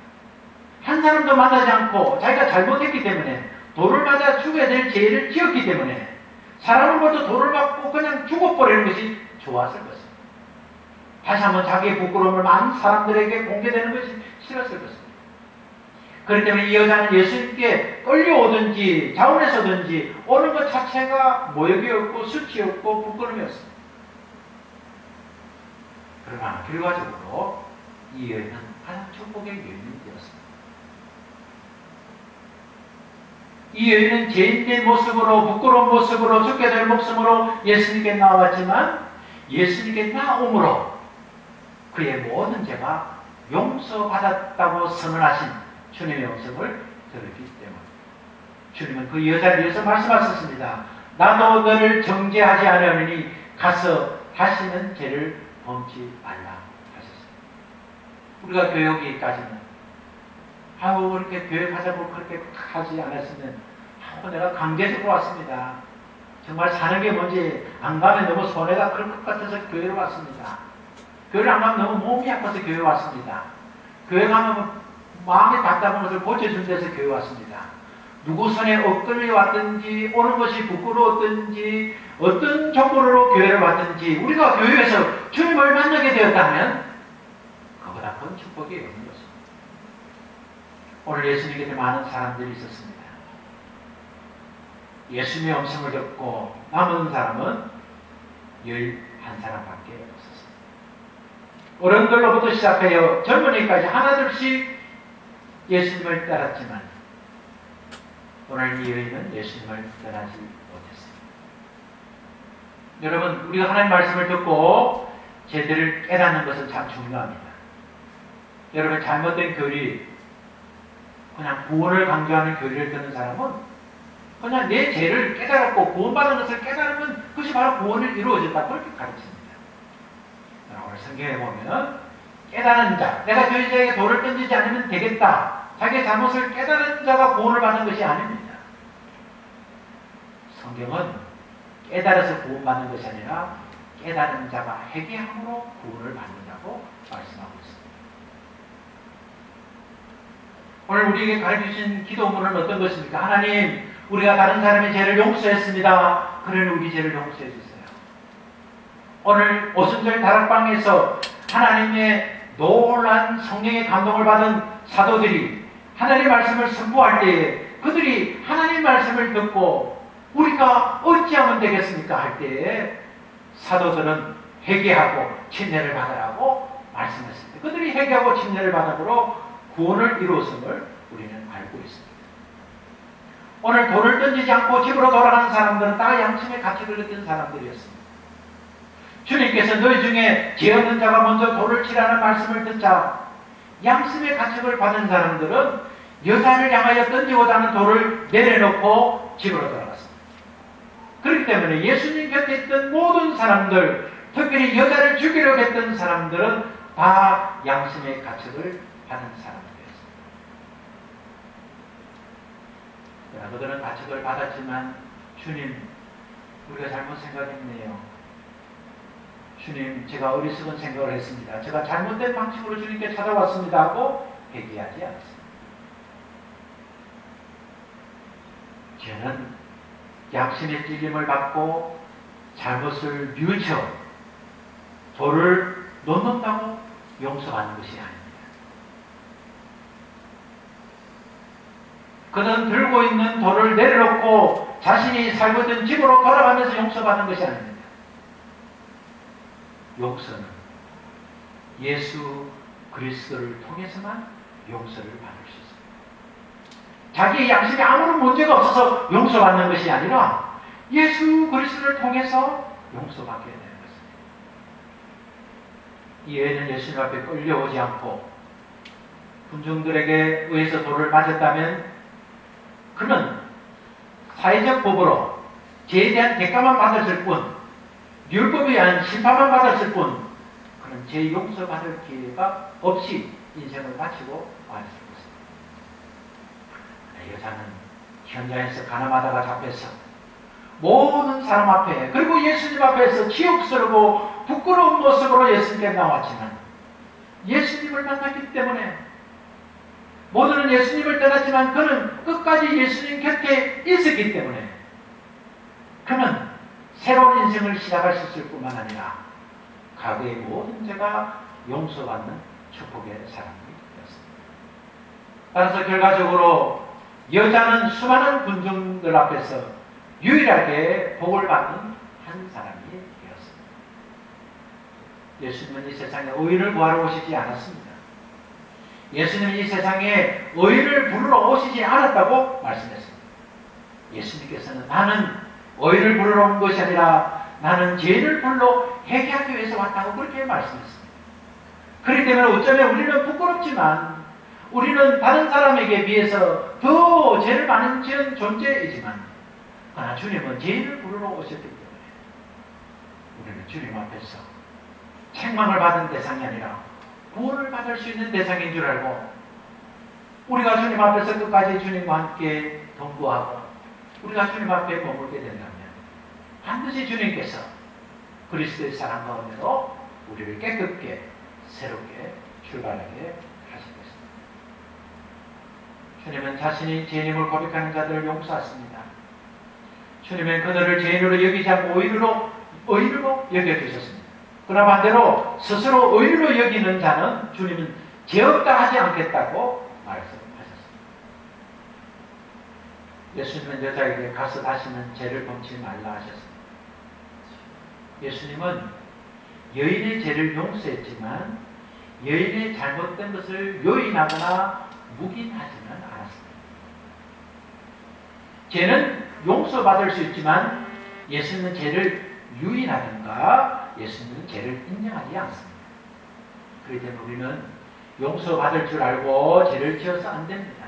Speaker 1: 한 사람도 만나지 않고 자기가 잘못했기 때문에 돌을 맞아 죽어야 될 죄를 지었기 때문에 사람을 먼저 돌을 맞고 그냥 죽어버리는 것이 좋았을 것입니다. 다시 한번 자기의 부끄러움을 많은 사람들에게 공개되는 것이 싫었을 것입니다. 그렇기 때문에 이 여자는 예수님께 끌려오든지 자원해서든지 오는 것 자체가 모욕이었고 수치였고 부끄러움이었습니다. 그러나 결과적으로 이 여인은 가장 축복의 여인이 되었습니다. 이 여인은 죄인된 모습으로 부끄러운 모습으로 죽게 될 목숨으로 예수님께 나왔지만 예수님께 나옴으로 그의 모든 죄가 용서받았다고 선언하신 주님의 음성을 들었기 때문에 주님은 그 여자를 위해서 말씀하셨습니다. 나도 너를 정죄하지 않으니 가서 다시는 죄를 범치 말라 하셨습니다. 우리가 교육이까지는 그렇게 교육하자고 그렇게 하지 않았으면 내가 강제적으로 왔습니다. 정말 사는 게 뭔지 안 가면 너무 손해가 클 것 같아서 교회로 왔습니다. 교회를 안 가면 너무 몸이 아파서 교회 왔습니다. 교회 가면 마음이 답답한 것을 고쳐준 데서 교회 왔습니다. 누구 손에 엇걸려 왔든지 오는 것이 부끄러웠든지 어떤 조건으로 교회를 왔든지 우리가 교회에서 주님을 만나게 되었다면 그보다 큰 축복이 없는 것입니다. 오늘 예수님께 많은 사람들이 있었습니다. 예수님의 음성을 듣고 남은 사람은 한 사람밖에 없었습니다. 어른들로부터 시작하여 젊은이까지 하나둘씩 예수님을 따랐지만 오늘 이 여인은 예수님을 떠나지 못했습니다. 여러분, 우리가 하나님 말씀을 듣고 제대로 깨닫는 것은 참 중요합니다. 여러분, 잘못된 교리, 그냥 구원을 강조하는 교리를 듣는 사람은 그냥 내 죄를 깨달았고 구원받은 것을 깨달으면 그것이 바로 구원을 이루어졌다, 그렇게 가르칩니다. 오늘 성경에 보면 깨달은 자, 내가 죄자에게 돌을 던지지 않으면 되겠다, 자기의 잘못을 깨달은 자가 구원을 받는 것이 아닙니다. 성경은 깨달아서 구원받는 것이 아니라 깨달은 자가 회개함으로 구원을 받는다고 말씀하고 있습니다. 오늘 우리에게 가르쳐주신 기도문은 어떤 것입니까? 하나님, 우리가 다른 사람의 죄를 용서했습니다. 그러니 우리 죄를 용서해 주세요. 오늘 오순절 다락방에서 하나님의 놀란 성령의 감동을 받은 사도들이 하나님의 말씀을 선포할 때에 그들이 하나님의 말씀을 듣고 우리가 어찌하면 되겠습니까? 할 때에 사도들은 회개하고 침례를 받으라고 말씀했습니다. 그들이 회개하고 침례를 받음으로 구원을 이루었음을 우리는 알고 있습니다. 오늘 돌을 던지지 않고 집으로 돌아가는 사람들은 다 양심의 가책을 느낀 사람들이었습니다. 주님께서 너희 중에 죄 없는 자가 먼저 돌을 치라는 말씀을 듣자 양심의 가책을 받은 사람들은 여자를 향하여 던지고자 하는 돌을 내려놓고 집으로 돌아갔습니다. 그렇기 때문에 예수님 곁에 있던 모든 사람들, 특별히 여자를 죽이려고 했던 사람들은 다 양심의 가책을 받은 사람들이었습니다. 그러나 그들은 가책을 받았지만 주님, 우리가 잘못 생각했네요. 주님, 제가 어리석은 생각을 했습니다. 제가 잘못된 방식으로 주님께 찾아왔습니다 하고 회개하지 않았습니다. 죄는 양심의 찔림을 받고 잘못을 뉘우쳐 돌을 놓는다고 용서하는 것이 아닙니다. 그는 들고 있는 돌을 내려놓고 자신이 살고 있던 집으로 돌아가면서 용서받는 것이 아닙니다. 용서는 예수 그리스도를 통해서만 용서를 받을 수 있습니다. 자기의 양심에 아무런 문제가 없어서 용서받는 것이 아니라 예수 그리스도를 통해서 용서받게 되는 것입니다. 이 여인은 예수님 앞에 끌려오지 않고 군중들에게 의해서 돌을 맞았다면 그는 사회적 법으로 죄에 대한 대가만 받았을 뿐, 율법에 의한 심판만 받았을 뿐, 그는 죄 용서받을 기회가 없이 인생을 마치고 말았을 것입니다. 여자는 현장에서 가늠하다가 잡혀서 모든 사람 앞에, 그리고 예수님 앞에서 치욕스러고 부끄러운 모습으로 예수님께 나왔지만 예수님을 만났기 때문에, 모두는 예수님을 떠났지만 그는 끝까지 예수님 곁에 있었기 때문에 그는 새로운 인생을 시작할 수 있을 뿐만 아니라 과거의 모든 죄가 용서받는 축복의 사람이 되었습니다. 따라서 결과적으로 여자는 수많은 군중들 앞에서 유일하게 복을 받는 한 사람이 되었습니다. 예수님은 이 세상에 의인을 구하러 오시지 않았습니다. 예수님은 이 세상에 의인을 부르러 오시지 않았다고 말씀했습니다. 예수님께서는 나는 의인을 부르러 온 것이 아니라 나는 죄인을 불러 회개하기 위해서 왔다고 그렇게 말씀했습니다. 그렇기 때문에 어쩌면 우리는 부끄럽지만 우리는 다른 사람에게 비해서 더 죄를 많이 지은 존재이지만 그러나 주님은 죄인을 부르러 오셨기 때문에 우리는 주님 앞에서 책망을 받은 대상이 아니라 구원을 받을 수 있는 대상인 줄 알고 우리가 주님 앞에서 끝까지 주님과 함께 동거하고 우리가 주님 앞에 머물게 된다면 반드시 주님께서 그리스도의 사랑 가운데로 우리를 깨끗게 새롭게 출발하게 하실 것입니다. 주님은 자신이 죄인임을 고백하는 자들을 용서하십니다. 주님은 그들을 죄인으로 여기지 않고 의인으로 여겨주셨습니다. 그러나 반대로 스스로 의인으로 여기는 자는 주님은 죄 없다 하지 않겠다고 말씀하셨습니다. 예수님은 여자에게 가서 다시는 죄를 범치 말라 하셨습니다. 예수님은 여인의 죄를 용서했지만 여인의 잘못된 것을 요인하거나 묵인하지는 않았습니다. 죄는 용서받을 수 있지만 예수님은 죄를 유인하든가 예수님은 죄를 인정하지 않습니다. 그렇기 때문에 우리는 용서받을 줄 알고 죄를 지어서 안 됩니다.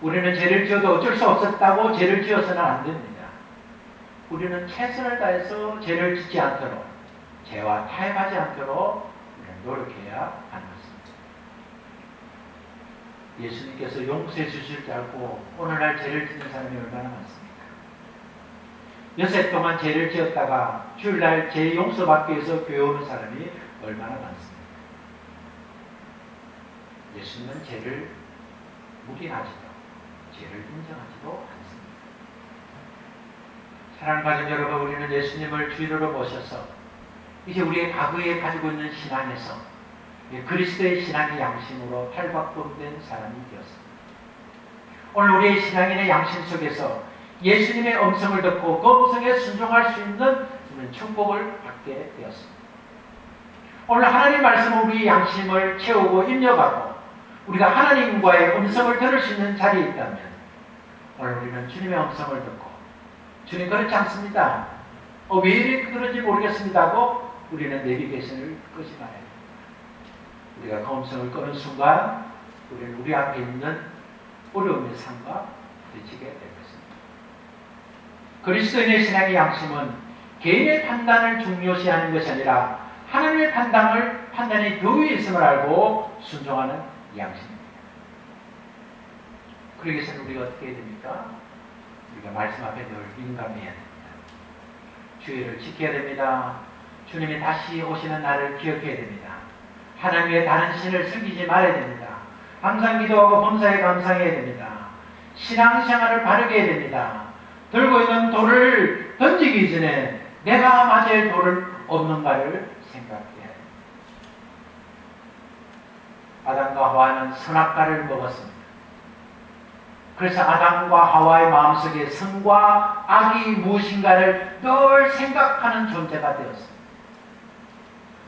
Speaker 1: 우리는 죄를 지어도 어쩔 수 없었다고 죄를 지어서는 안 됩니다. 우리는 최선을 다해서 죄를 짓지 않도록, 죄와 타협하지 않도록 우리는 노력해야 하는 것입니다. 예수님께서 용서해 주실 줄 알고 오늘날 죄를 짓는 사람이 얼마나 많습니까? 여세 동안 죄를 지었다가 주일날 죄 용서받기 위해서 교회 오는 사람이 얼마나 많습니까? 예수님은 죄를 묵인하지도, 죄를 인정하지도 않습니다. 사랑하는 가족 여러분, 우리는 예수님을 주인으로 모셔서 이제 우리의 과거에 가지고 있는 신앙에서 그리스도의 신앙의 양심으로 탈바꿈된 사람이 되었습니다. 오늘 우리의 신앙인의 양심 속에서 예수님의 음성을 듣고 그 음성에 순종할 수 있는 축복을 받게 되었습니다. 오늘 하나님 말씀은 우리의 양심을 채우고 입력하고 우리가 하나님과의 음성을 들을 수 있는 자리에 있다면 오늘 우리는 주님의 음성을 듣고 주님 그렇지 않습니다. 왜 이렇게 그런지 모르겠습니다 하고 우리는 내비게이션을 끄지 말아야 됩니다. 우리가 그 음성을 끄는 순간 우리는 우리 앞에 있는 어려움의 삶과 부딪히게 될 것입니다. 그리스도인의 신앙의 양심은 개인의 판단을 중요시하는 것이 아니라 하나님의 판단이 더 위에 있음을 알고 순종하는 양심입니다. 그러기 위해서는 우리가 어떻게 해야 됩니까? 우리가 말씀 앞에 늘 민감해야 됩니다. 주의를 지켜야 됩니다. 주님이 다시 오시는 날을 기억해야 됩니다. 하나님의 다른 신을 섬기지 말아야 됩니다. 항상 기도하고 범사에 감사해야 됩니다. 신앙생활을 바르게 해야 됩니다. 들고 있는 돌을 던지기 전에 내가 맞을 돌을 없는가를 생각해야 됩니다. 아담과 하와는 선악과를 먹었습니다. 그래서 아담과 하와의 마음속에 선과 악이 무엇인가를 늘 생각하는 존재가 되었습니다.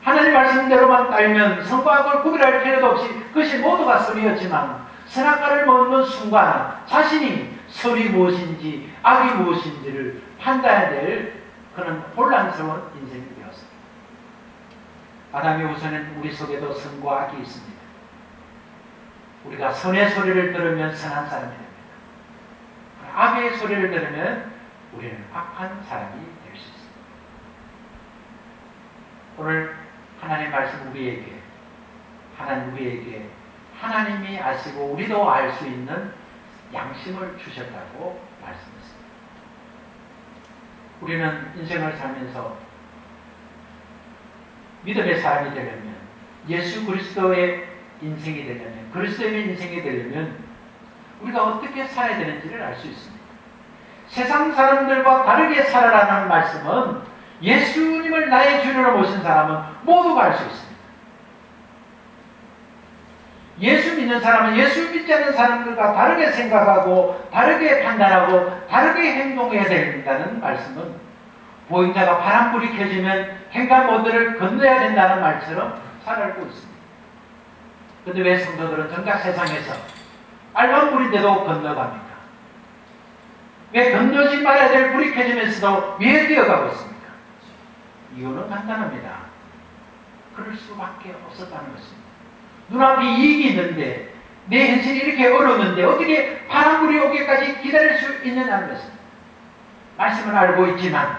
Speaker 1: 하나님 말씀대로만 따르면 선과 악을 구별할 필요도 없이 그것이 모두가 선이었지만 선악과를 먹는 순간 자신이 선이 무엇인지 악이 무엇인지를 판단해야 될 그런 혼란스러운 인생이 되었습니다. 아담이 우선은 우리 속에도 선과 악이 있습니다. 우리가 선의 소리를 들으면 선한 사람이 됩니다. 악의 소리를 들으면 우리는 악한 사람이 될 수 있습니다. 오늘 하나님 말씀 우리에게 하나님이 아시고 우리도 알 수 있는 양심을 주셨다고 말씀했습니다. 우리는 인생을 살면서 믿음의 사람이 되려면 예수 그리스도의 인생이 되려면 그리스도의 인생이 되려면 우리가 어떻게 살아야 되는지를 알 수 있습니다. 세상 사람들과 다르게 살아라는 말씀은 예수님을 나의 주인으로 모신 사람은 모두가 알 수 있습니다. 예수 믿는 사람은 예수 믿지 않는 사람들과 다르게 생각하고 다르게 판단하고 다르게 행동해야 된다는 말씀은 보행자가 파란불이 켜지면 횡단보도를 건너야 된다는 말처럼 잘 알고 있습니다. 그런데 왜 성도들은 정작 세상에서 빨간불인데도 건너갑니까? 왜 건너지 말아야 될 불이 켜지면서도 왜 뛰어가고 있습니까? 이유는 간단합니다. 그럴 수밖에 없었다는 것입니다. 눈앞에 이익이 있는데 내 현실이 이렇게 어려웠는데 어떻게 파란불이 오기까지 기다릴 수 있느냐는 것입니다. 말씀을 알고 있지만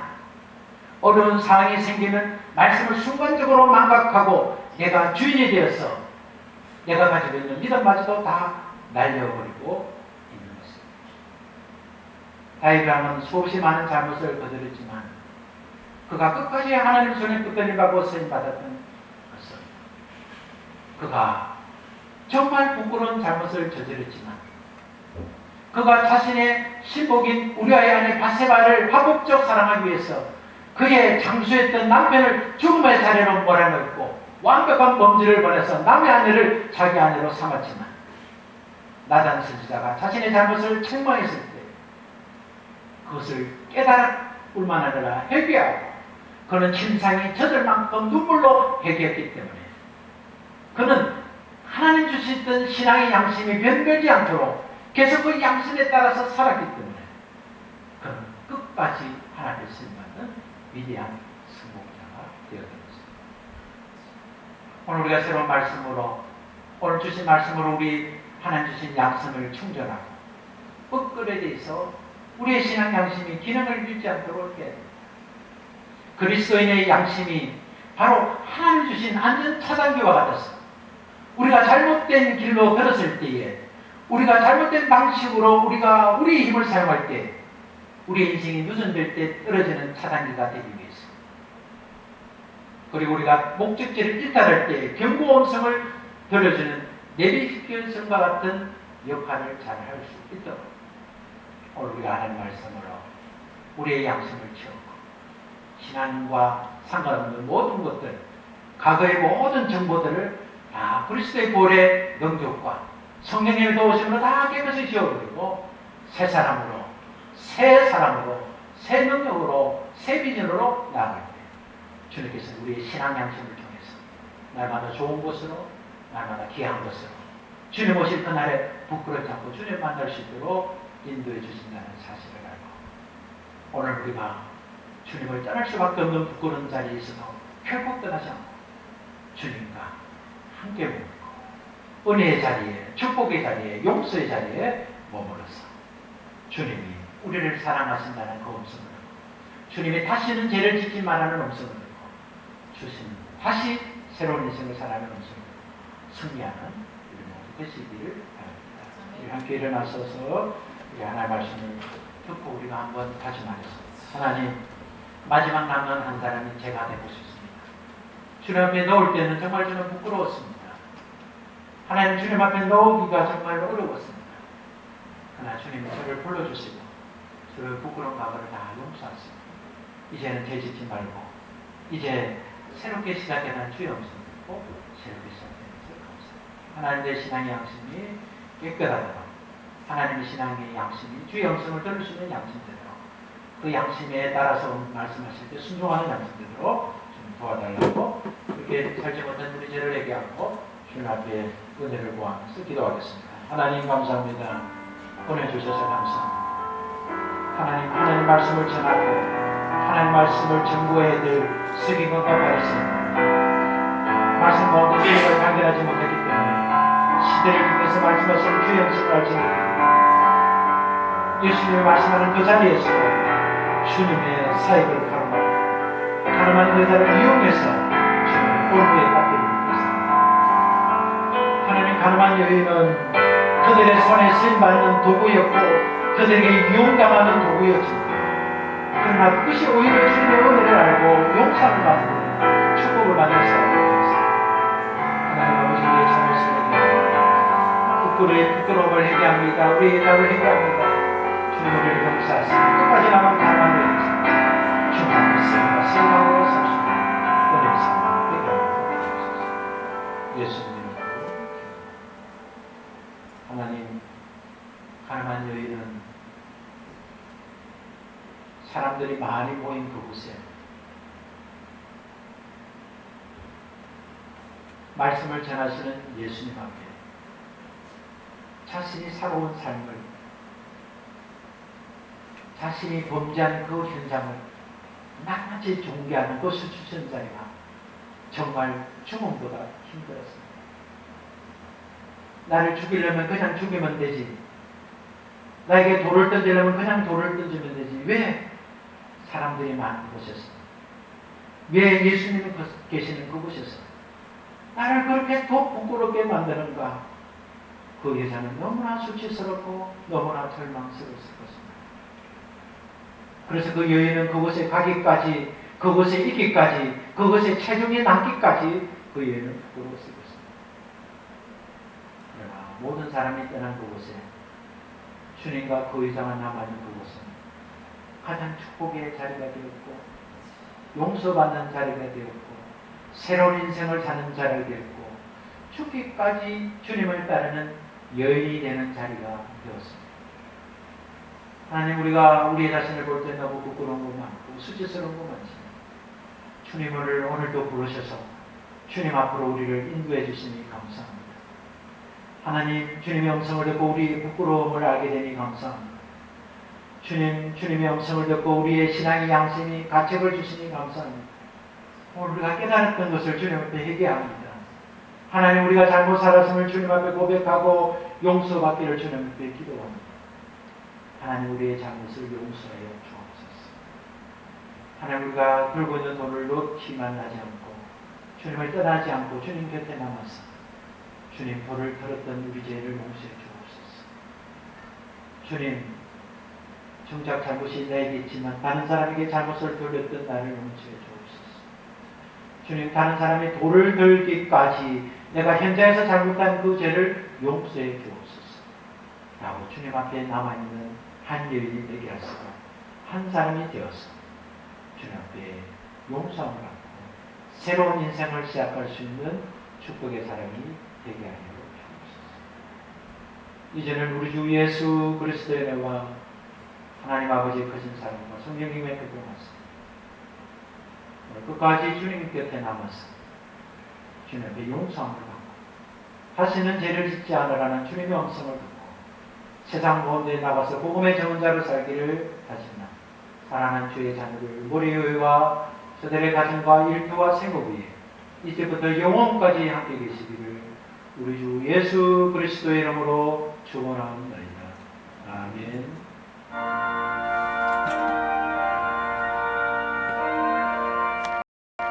Speaker 1: 어려운 상황이 생기면 말씀을 순간적으로 망각하고 내가 주인이 되어서 내가 가지고 있는 믿음마저도 다 날려버리고 있는 것입니다. 다윗왕은 수없이 많은 잘못을 저질렀지만 그가 끝까지 하나님 손에 붙들림받고 쓰임받았던 것은 그가 정말 부끄러운 잘못을 저질렀지만 그가 자신의 신복인 우리아의 아내 바세바를 화법적 사랑하기 위해서 그의 장수했던 남편을 죽음의 자리로 몰아넣고 완벽한 범죄를 벌여서 남의 아내를 자기 아내로 삼았지만 나단 선지자가 자신의 잘못을 책망했을 때 그것을 깨달을 뿐만 아니라 회개하고 그는 침상이 젖을 만큼 눈물로 회개했기 때문에 그는 하나님 주시던 신앙의 양심이 변별지 않도록 계속 그 양심에 따라서 살았기 때문에 그는 끝까지 하나님의 쓰임받는 위대한 승복자가 되었던 것입니다. 오늘 우리가 새로운 말씀으로 오늘 주신 말씀으로 우리 하나님 주신 양심을 충전하고 엇글에 대해서 우리의 신앙 양심이 기능을 잃지 않도록 해야 됩니다. 그리스도인의 양심이 바로 하나님 주신 안전 차단기와 같았습니다. 우리가 잘못된 길로 들었을 때에 우리가 잘못된 방식으로 우리가 우리의 힘을 사용할 때 우리의 인생이 누전될 때 떨어지는 차단기가 되기 위해서 그리고 우리가 목적지를 일탈할 때 경고 음성을 들려주는 내비게이션과 같은 역할을 잘 할 수 있도록 오늘 우리가 하는 말씀으로 우리의 양심을 채우고 신앙과 상관없는 모든 것들 과거의 모든 정보들을 다 그리스도의 보혈의 능력과 성령님의 도우심으로 다 깨끗이 지워버리고 새 사람으로 새 능력으로 새 비전으로 나아갈 때 주님께서 우리의 신앙 양심을 통해서 날마다 좋은 것으로 날마다 귀한 것으로 주님 오실 그날에 부끄럽지 않고 주님 만날 수 있도록 인도해 주신다는 사실을 알고 오늘 우리가 주님을 떠날 수밖에 없는 부끄러운 자리에 있어도 결국 떠나지 않고 주님과 함께 머물고 은혜의 자리에 축복의 자리에 용서의 자리에 머물러서 주님이 우리를 사랑하신다는 그 음성을 듣고 주님이 다시는 죄를 짓지 말라는 음성을 듣고 주신 다시 새로운 인생을 살아가는 음성을 듣고 승리하는 우리 모두 되시기를 바랍니다. 우리 함께 일어나서서 우리 하나님의 말씀을 듣고 우리가 한번 다시 말했습니다. 하나님 마지막 남은 한 사람이 제가 되고 싶습니다. 주님 앞에 넣을 때는 정말 저는 부끄러웠습니다. 하나님 주님 앞에 넣기가 정말 어려웠습니다. 그러나 주님이 저를 불러주시고 저를 부끄러운 과거를 다 용서하시고 이제는 죄 짓지 말고 이제 새롭게 시작하는 주의 음성을 듣고 새롭게 시작되는 것을 감사합니다. 하나님의 신앙의 양심이 깨끗하도록 하나님의 신앙의 양심이 주의 음성을 들을 수 있는 양심되도록 그 양심에 따라서 말씀하실 때 순종하는 양심되도록 좀 도와달라고 그렇게 살지 못한 우리 죄를 회개하고 주님 앞에 은혜를 구하면서 기도하겠습니다. 하나님 감사합니다. 보내주셔서 감사합니다. 하나님 말씀을 전하고 하나님 말씀을 전구해야 될 서기관과 바리새인들 말씀 가운데 죄를 발견하지 못했기 때문에 시대를 통해서 말씀하시는 주의 영성을 알지 못했고 예수님이 말씀하는 그 자리에서 주님의 사역을 가늠하는 의사를 이용해서 주님의 꼴부에 빠뜨리고 있습니다. 하나님 가늠한 여인은 그들의 손에 쓰임받는 도구였고 그들에게 이용당하는 도구였습니다. 그러나 그것이 오히려 주님의 은혜를 알고 용서를 받고 축복을 받는 사람이 되었습니다. 하나님 아버지 우리의 잘못을 회개합니다. 부끄러움을 회개합니다. 우리의 답을 회개합니다. 주님 우리를 용서하시고 끝까지 남은 가능한 여인입니다. 주님 말씀과 생각으로 살수 있는 은혜의 삶을 회개합니다. 예수님 하나님 가늠한 여인은 사람들이 많이 모인 그곳에 말씀을 전하시는 예수님 앞에 자신이 살아온 삶을 자신이 범죄한 그 현장을 낱낱이 종교하는 그 수치천자리가 정말 죽음보다 힘들었습니다. 나를 죽이려면 그냥 죽이면 되지. 나에게 돌을 던지려면 그냥 돌을 던지면 되지. 왜 사람들이 많은 곳에서 왜 예수님이 계시는 그곳에서 나를 그렇게 더 부끄럽게 만드는가? 그 여자는 너무나 수치스럽고 너무나 절망스러웠을 것입니다. 그래서 그 여인은 그곳에 가기까지 그곳에 있기까지 그곳에 체중이 남기까지 그 여인은 부끄러웠을 것입니다. 그러나 모든 사람이 떠난 그곳에 주님과 그 여자가 남아있는 그곳은 가장 축복의 자리가 되었고 용서받는 자리가 되었고 새로운 인생을 사는 자리가 되었고 죽기까지 주님을 따르는 여인이 되는 자리가 되었습니다. 하나님 우리가 우리의 자신을 볼 때 너무 부끄러운 것 많고 수치스러운 것 많지만 주님을 오늘도 부르셔서 주님 앞으로 우리를 인도해 주시니 감사합니다. 하나님, 주님의 음성을 듣고 우리의 부끄러움을 알게 되니 감사합니다. 주님의 음성을 듣고 우리의 신앙의 양심이 가책을 주시니 감사합니다. 오늘 우리가 깨달았던 것을 주님 앞에 회개합니다. 하나님, 우리가 잘못 살았음을 주님 앞에 고백하고 용서받기를 주님 앞에 기도합니다. 하나님, 우리의 잘못을 용서하여 주옵소서. 하나님, 우리가 들고 있는 돈을 놓기만 하지 않고 주님을 떠나지 않고 주님 곁에 남아서 주님 돌을 들었던 우리 죄를 용서해 주옵소서. 주님, 정작 잘못이 나에게 있지만 다른 사람에게 잘못을 돌렸던 나를 용서해 주옵소서. 주님, 다른 사람이 돌을 들기까지 내가 현장에서 잘못한 그 죄를 용서해 주옵소서. 라고 주님 앞에 남아있는 한 여인이 되게 하시고 한 사람이 되어서 주님 앞에 용서함을 받고 새로운 인생을 시작할 수 있는 축복의 사람이 되게 하여 주옵소서. 이제는 우리 주 예수 그리스도의 은혜와 하나님 아버지의 크신 사랑과 성령님의 교통하사 끝까지 주님 곁에 남아서 주님 앞에 용서함을 받고 다시는 죄를 짓지 않으라는 주님의 음성을 듣고 세상 가운데 나가서 복음의 전문자로 살기를 다짐나 사랑하는 주의 자녀들 머리위와 저들의 가정과 일터와 생업 위에 이제부터 영원까지 함께 계시기를 우리 주 예수 그리스도의 이름으로 축원하옵나이다. 아멘.